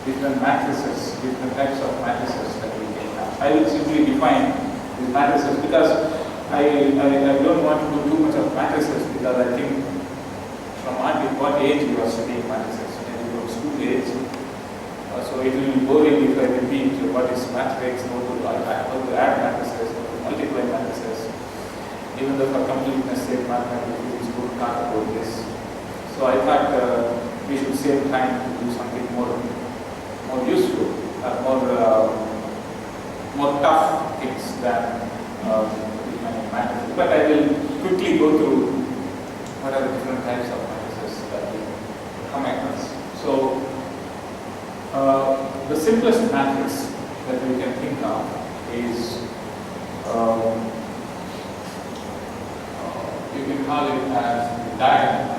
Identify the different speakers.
Speaker 1: different matrices, different types of matrices that we can have. I will simply define these matrices because I don't want to do too much of matrices because I think from what age you are studying matrices, maybe from school age. So it will be boring if I repeat what is matrix, how to add matrices, how to multiply matrices. Even though for completeness sake, mathematics is good, talk about this. So I thought we should save time to do something more useful, more tough things than matrices. But I will quickly go through what are the different types of matrices that we come across. So the simplest matrix that we can think of is you can call it as diagonal.